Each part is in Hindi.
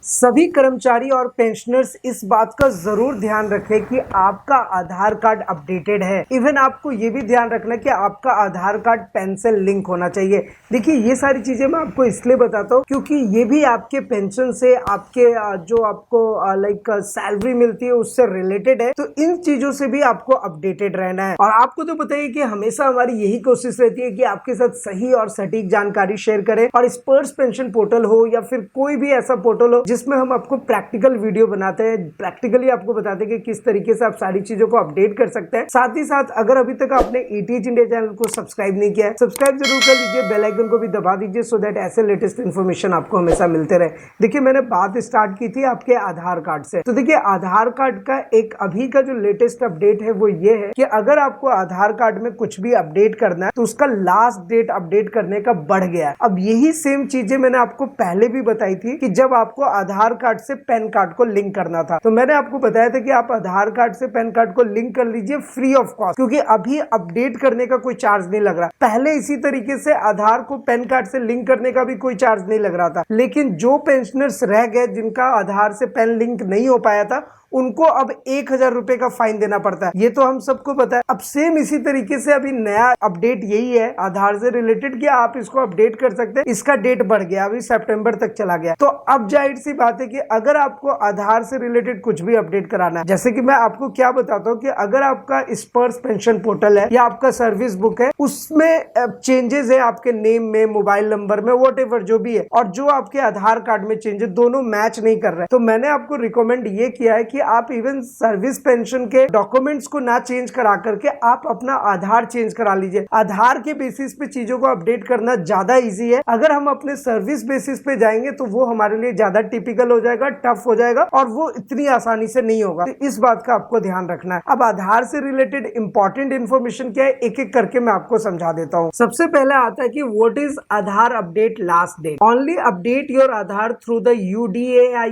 सभी कर्मचारी और पेंशनर्स इस बात का जरूर ध्यान रखें कि आपका आधार कार्ड अपडेटेड है। इवन आपको ये भी ध्यान रखना कि आपका आधार कार्ड पेन से लिंक होना चाहिए। देखिए, ये सारी चीजें मैं आपको इसलिए बताता हूँ क्योंकि ये भी आपके पेंशन से, आपके जो आपको लाइक सैलरी मिलती है उससे रिलेटेड है। तो इन चीजों से भी आपको अपडेटेड रहना है। और आपको तो पता ही कि हमेशा हमारी यही कोशिश रहती है कि आपके साथ सही और सटीक जानकारी शेयर करें। और स्पर्श पेंशन पोर्टल हो या फिर कोई भी ऐसा पोर्टल हो जिसमें हम आपको प्रैक्टिकल वीडियो बनाते हैं, प्रैक्टिकली आपको बताते हैं कि किस तरीके से आप सारी चीजों को अपडेट कर सकते हैं। साथ ही साथ अगर अभी तक आपने एटीएच इंडिया चैनल को सब्सक्राइब नहीं किया है, सब्सक्राइब जरूर कर लीजिए, बेल आइकन को भी दबा दीजिए सो दैट ऐसे लेटेस्ट इन्फॉर्मेशन आपको हमेशा मिलते रहे। देखिए, मैंने बात स्टार्ट की थी आपके आधार कार्ड से। तो देखिए, आधार कार्ड का एक अभी का जो लेटेस्ट अपडेट है वो ये है कि अगर आपको आधार कार्ड में कुछ भी अपडेट करना है तो उसका लास्ट डेट अपडेट करने का बढ़ गया है। अब यही सेम चीजें मैंने आपको पहले भी बताई थी कि जब आपको आधार कार्ड से पैन कार्ड को लिंक करना था, तो मैंने आपको बताया था कि आप आधार कार्ड से पैन कार्ड को लिंक कर लीजिए फ्री ऑफ कॉस्ट, क्योंकि अभी अपडेट करने का कोई चार्ज नहीं लग रहा। पहले इसी तरीके से आधार को पैन कार्ड से लिंक करने का भी कोई चार्ज नहीं लग रहा था, लेकिन जो पेंशनर्स रह गए जिनका आधार से पैन लिंक नहीं हो पाया था उनको अब 1000 रुपए का फाइन देना पड़ता है। ये तो हम सबको पता है। अब सेम इसी तरीके से अभी नया अपडेट यही है आधार से रिलेटेड कि आप इसको अपडेट कर सकते हैं। इसका डेट बढ़ गया, अभी सितंबर तक चला गया। तो अब जाहिर सी बात है कि अगर आपको आधार से रिलेटेड कुछ भी अपडेट कराना है, जैसे कि मैं आपको क्या बताता हूँ कि अगर आपका स्पर्श पेंशन पोर्टल है या आपका सर्विस बुक है, उसमें चेंजेस है आपके नेम में, मोबाइल नंबर में, वॉट जो भी है, और जो आपके आधार कार्ड में चेंजेस दोनों मैच नहीं कर रहे, तो मैंने आपको रिकमेंड ये किया है कि आप इवन सर्विस पेंशन के डॉक्यूमेंट्स को ना चेंज करा करके आप अपना आधार चेंज करा लीजिए। आधार के बेसिस पे चीजों को अपडेट करना ज्यादा इजी है। अगर हम अपने सर्विस बेसिस पे जाएंगे तो वो हमारे लिए ज्यादा टिपिकल हो जाएगा, टफ हो जाएगा और वो इतनी आसानी से नहीं होगा। तो इस बात का आपको ध्यान रखना है। अब आधार से रिलेटेड इंपॉर्टेंट इन्फॉर्मेशन क्या है, एक एक करके मैं आपको समझा देता हूँ। सबसे पहले आता है कि what is Aadhaar update last date. Only update your Aadhaar through the UDAI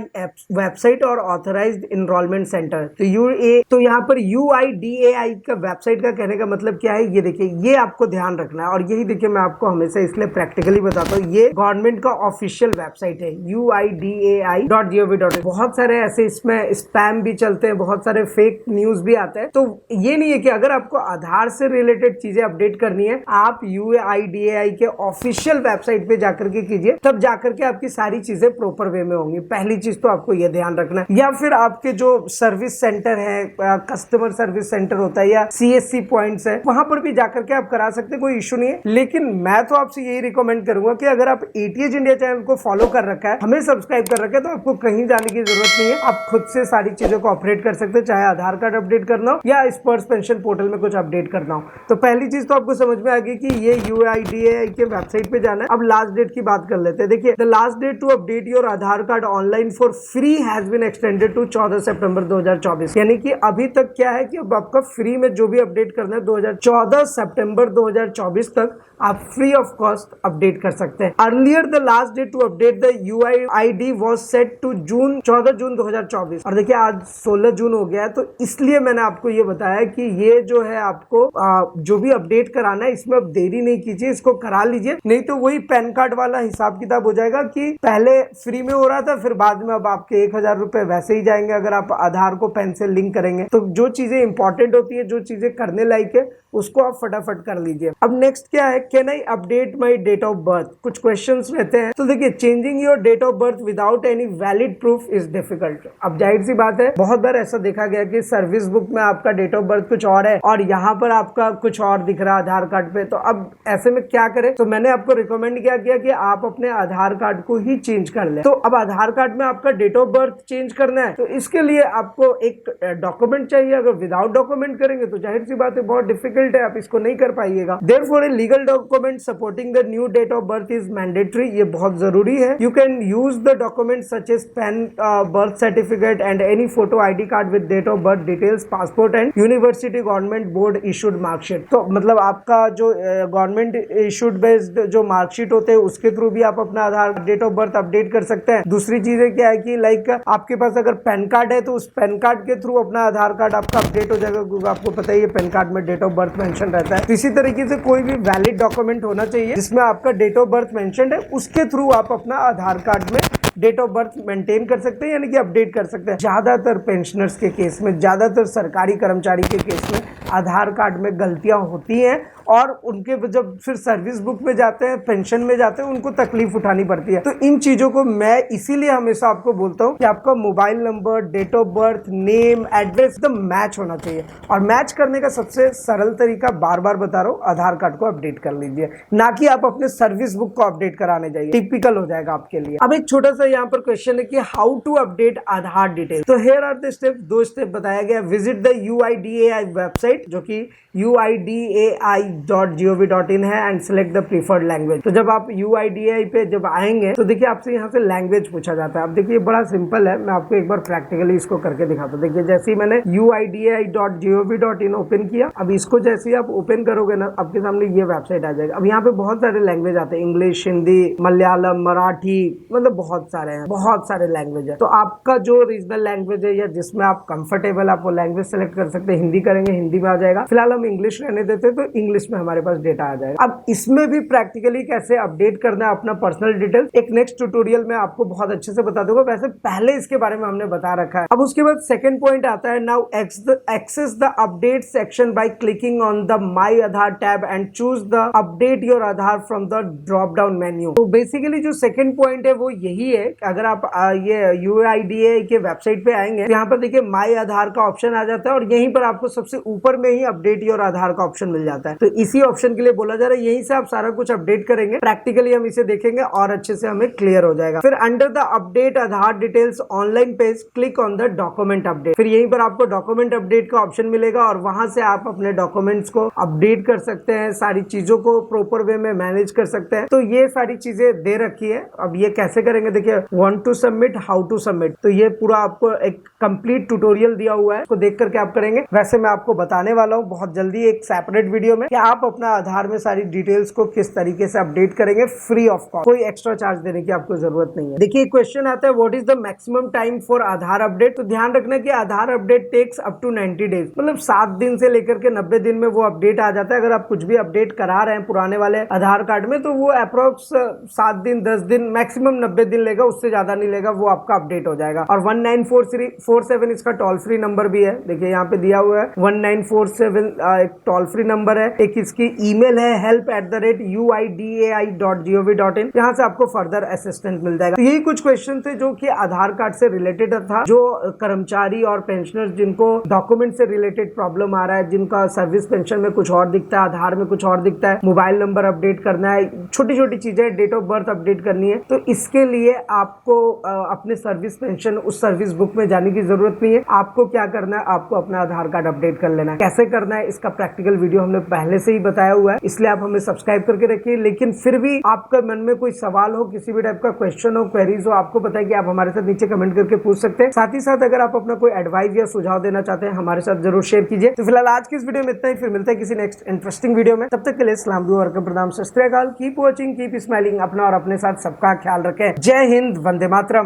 website और ऑथराइज्ड एनरोलमेंट सेंटर। तो यहाँ पर UIDAI का वेबसाइट का कहने का मतलब क्या है, ये देखिए, ये आपको ध्यान रखना है। और यही देखिए, मैं आपको हमेशा इसलिए प्रैक्टिकली बताता हूँ, ये गवर्नमेंट का ऑफिशियल वेबसाइट है UIDAI.gov.in। बहुत सारे ऐसे इसमें स्पैम भी चलते हैं, बहुत सारे फेक न्यूज भी आते हैं। तो ये नहीं है कि अगर आपको आधार से रिलेटेड चीजें अपडेट करनी है आप UIDAI के ऑफिशियल वेबसाइट पे जाकर के कीजिए, तब जाकर के आपकी सारी चीजें प्रॉपर वे में होंगी। पहली चीज तो आपको ये ध्यान रखना है। या फिर आपके जो सर्विस सेंटर है, कस्टमर सर्विस सेंटर होता है या CSC पॉइंट्स है, वहां पर भी जाकर के आप करा सकते हैं, कोई इशू नहीं है। लेकिन मैं तो आपसे यही रिकमेंड करूंगा कि अगर आप एटीएच इंडिया चैनल को फॉलो कर रखा है, हमें सब्सक्राइब कर रखा है, तो आपको कहीं जाने की जरूरत नहीं है। आप खुद से सारी चीजों को ऑपरेट कर सकते हैं, चाहे आधार कार्ड अपडेट करना हो या स्पर्श पेंशन पोर्टल में कुछ अपडेट करना हो। तो पहली चीज तो आपको समझ में आ गई कि ये UIDAI के वेबसाइट पे जाना है। अब लास्ट डेट की बात कर लेते हैं। देखिए, the last date to update your Aadhaar card online for free has been extended to 14 सितंबर 2024। यानी कि अभी तक क्या है कि अब आपका फ्री में जो भी अपडेट करना है 14 सितंबर 2024 तक आप फ्री ऑफ कॉस्ट अपडेट कर सकते हैं। Earlier the last date to update the UID was set to 14 June 2024। और देखिए, आज 16 जून हो गया है, तो इसलिए मैंने आपको ये बताया कि ये जो है आपको जो भी अपडेट कराना है इसमें अब देरी नहीं कीजिए, इसको करा लीजिए। नहीं तो वही पैन कार्ड वाला हिसाब किताब हो जाएगा कि पहले फ्री में हो रहा था, फिर बाद में अब आपके 1000 रुपए वैसे ही जाएंगे अगर आप आधार को पैन से लिंक करेंगे। तो जो चीजें इंपॉर्टेंट होती है, जो चीजें करने लायक है, उसको आप फटाफट कर लीजिए। अब नेक्स्ट क्या है, can I update my date of birth. कुछ क्वेश्चंस रहते हैं। तो देखिए, changing your date of birth without any valid proof is difficult. अब जाहिर सी बात है, बहुत बार ऐसा देखा गया कि सर्विस बुक में आपका डेट ऑफ बर्थ कुछ और है और यहाँ पर आपका कुछ और दिख रहा है आधार कार्ड पे। तो अब ऐसे में क्या करें, तो मैंने आपको रिकमेंड क्या किया कि आप अपने आधार कार्ड को ही चेंज कर लें। तो अब आधार कार्ड में आपका डेट ऑफ बर्थ चेंज करना है, तो इसके लिए आपको एक डॉक्यूमेंट चाहिए। अगर विदाउट डॉक्यूमेंट करेंगे तो जाहिर सी बात है बहुत डिफिकल्ट है, आप इसको नहीं कर पाइएगा। Therefore a legal document supporting the new date of birth is mandatory. ये बहुत जरूरी है। You can use the document such as PAN, birth certificate and any photo ID card with date of birth details, passport and university government board issued marksheet. तो मतलब आपका जो गवर्नमेंट इशूड बेस्ड जो मार्कशीट होते हैं उसके थ्रू भी आप अपना Aadhaar date of birth update कर सकते हैं। दूसरी चीजें क्या है कि लाइक आपके पास अगर पैन कार्ड है तो उस पैन कार्ड के थ्रू अपना आधार कार्ड आपका अपडेट हो जाएगा, क्योंकि आपको पता ही है पैन कार्ड में डेट ऑफ बर्थ मेंशन रहता है। तो इसी तरीके से कोई भी वैलिड डॉक्यूमेंट होना चाहिए जिसमें आपका डेट ऑफ बर्थ मेंशन है, उसके थ्रू आप अपना आधार कार्ड में डेट ऑफ बर्थ मेंटेन कर सकते हैं, यानी कि अपडेट कर सकते हैं। ज्यादातर पेंशनर्स के केस में, ज्यादातर सरकारी कर्मचारी के केस में आधार कार्ड में गलतियां होती हैं और उनके जब फिर सर्विस बुक में जाते हैं, पेंशन में जाते हैं, उनको तकलीफ उठानी पड़ती है। तो इन चीजों को मैं इसीलिए हमेशा आपको बोलता हूँ कि आपका mobile number, date of birth, name, address एकदम मैच होना चाहिए। और मैच करने का सबसे सरल तरीका बार बार बता रहा हूँ, आधार कार्ड को अपडेट कर लीजिए, ना कि आप अपने सर्विस बुक को अपडेट कराने जाइए, टिपिकल हो जाएगा आपके लिए। अब एक छोटा सा यहाँ पर क्वेश्चन है कि how to update Aadhaar detail. तो here are the step, 2 step बताया गया। विजिट द UIDAI वेबसाइट, जो कि UIDAI.gov.in है, and select the preferred language. तो जब आप UIDAI पे जब आएंगे तो देखिए आपसे यहाँ से लैंग्वेज पूछा जाता है। अब देखिए बड़ा सिंपल है, मैं आपको एक बार प्रैक्टिकली इसको करके दिखाता हूँ। देखिए जैसे ही मैंने UIDAI.gov.in ओपन किया, अब इसको जैसे ही आप ओपन करोगे ना, आपके सामने ये वेबसाइट आ जाएगा। अब यहाँ पे बहुत सारे लैंग्वेज आते हैं, इंग्लिश, हिंदी, मलयालम, मराठी, मतलब बहुत सारे हैं, बहुत सारे लैंग्वेज है। तो आपका जो रीजनल लैंग्वेज है या जिसमें आप कंफर्टेबल, आप वो लैंग्वेज सेलेक्ट कर सकते हैं। हिंदी करेंगे, हिंदी में आ जाएगा। फिलहाल हम इंग्लिश रहने देते तो इंग्लिश में हमारे पास डेटा आ जाएगा। अब इसमें भी प्रैक्टिकली कैसे अपडेट करना है अपना पर्सनल डिटेल, एक नेक्स्ट ट्यूटोरियल में आपको बहुत अच्छे से बता दूंगा। वैसे पहले इसके बारे में हमने बता रखा है। अब उसके बाद सेकंड पॉइंट आता है, now access the update section by clicking on the my Aadhaar tab and choose the update your Aadhaar from the drop down menu. तो बेसिकली जो सेकंड पॉइंट है वो यही है कि अगर आप ये UIDAI के वेबसाइट पे आएंगे, यहाँ पर देखिए माई आधार का ऑप्शन आ जाता है और यहीं पर आपको सबसे ऊपर में ही अपडेट योर आधार का ऑप्शन मिल जाता है। तो इसी ऑप्शन के लिए बोला जा रहा है, यहीं से आप सारा कुछ अपडेट करेंगे। प्रैक्टिकली हम इसे देखेंगे और अच्छे से हमें क्लियर हो जाएगा। फिर under the update Aadhaar details online page, click on the document update. फिर यहीं पर आपको डॉक्यूमेंट अपडेट का ऑप्शन मिलेगा और वहां से आप अपने डॉक्यूमेंट्स को अपडेट कर सकते हैं, सारी चीजों को प्रॉपर वे में मैनेज कर सकते हैं। तो ये सारी चीजें दे रखी है। अब ये कैसे करेंगे, देखिए want to submit, how to submit. तो ये पूरा आपको एक कंप्लीट ट्यूटोरियल दिया हुआ है, उसको देख करके आप करेंगे। वैसे मैं आपको बताने वाला हूँ बहुत जल्दी एक सेपरेट वीडियो में कि आप अपना आधार में सारी डिटेल्स को किस तरीके से अपडेट करेंगे फ्री ऑफ कॉस्ट, कोई एक्स्ट्रा चार्ज देने की आपको जरूरत नहीं है। देखिए क्वेश्चन आता है, what is the maximum time for Aadhaar update. तो ध्यान रखना कि Aadhaar update takes up to 90 days, मतलब 7 दिन से लेकर के 90 दिन में वो अपडेट आ जाता है। अगर आप कुछ भी अपडेट करा रहे हैं पुराने वाले आधार कार्ड में, तो वो अप्रोक्स 7 दिन 10 दिन मैक्सिमम 90 दिन लेगा, उससे ज्यादा नहीं लेगा, वो आपका अपडेट हो जाएगा। और 1947 इसका टोल फ्री नंबर भी है, देखिए यहाँ पे दिया हुआ है 1947 एक टोल फ्री नंबर है। एक इसकी ईमेल है help@uidai.gov.in, यहाँ से आपको फर्दर असिस्टेंट मिल जाएगा। तो यही कुछ क्वेश्चन थे जो कि आधार कार्ड से रिलेटेड था, जो कर्मचारी और पेंशनर्स जिनको डॉक्यूमेंट से रिलेटेड प्रॉब्लम आ रहा है, जिनका सर्विस पेंशन में कुछ और दिखता है, आधार में कुछ और दिखता है, मोबाइल नंबर अपडेट करना है, छोटी छोटी चीजें, डेट ऑफ बर्थ अपडेट करनी है, तो इसके लिए आपको अपने सर्विस पेंशन उस सर्विस बुक में जाने की जरूरत नहीं है। आपको क्या करना है, आपको अपना आधार कार्ड अपडेट कर लेना है। कैसे करना है इसका प्रैक्टिकल वीडियो हमने पहले से ही बताया हुआ है, इसलिए आप हमें सब्सक्राइब करके रखिए। लेकिन फिर भी आपका मन में कोई सवाल हो, किसी भी टाइप का क्वेश्चन हो, क्वेरीज हो, आपको पता है कि आप हमारे साथ नीचे कमेंट करके पूछ सकते हैं। साथ ही साथ अगर आप अपना कोई एडवाइस या सुझाव देना चाहते हैं, हमारे साथ जरूर शेयर कीजिए। तो फिलहाल आज की इस वीडियो में इतना ही, फिर मिलता है किसी नेक्स्ट इंटरेस्टिंग वीडियो में। तब तक के लिए सलाम दुआ और प्रणाम, सत श्री अकाल, कीप वॉचिंग, कीप स्माइलिंग। अपना और अपने साथ सबका ख्याल रखें। जय हिंद, वंदे मातरम।